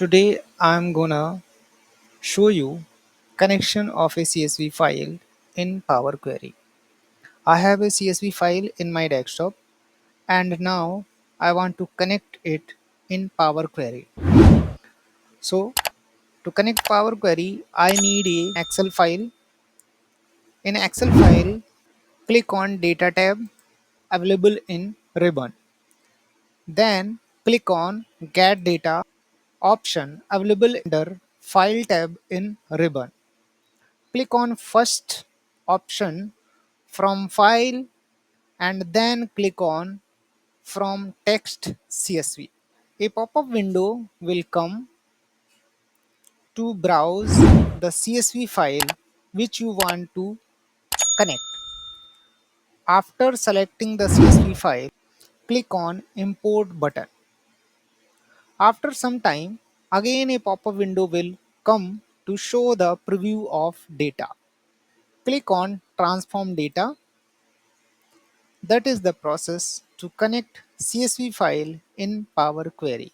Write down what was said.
Today I'm gonna show you connection of a CSV file in Power Query. I have a CSV file in my desktop and now I want to connect it in Power Query. So to connect Power Query, I need a Excel file. In Excel file, click on Data tab available in ribbon. Then click on Get Data option available under File tab in ribbon. Click on first option from file and then click on from text CSV. A pop-up window will come to browse the CSV file which you want to connect. After selecting the CSV file, click on import button. After some time, again a pop-up window will come to show the preview of data. Click on transform data. That is the process to connect CSV file in Power Query.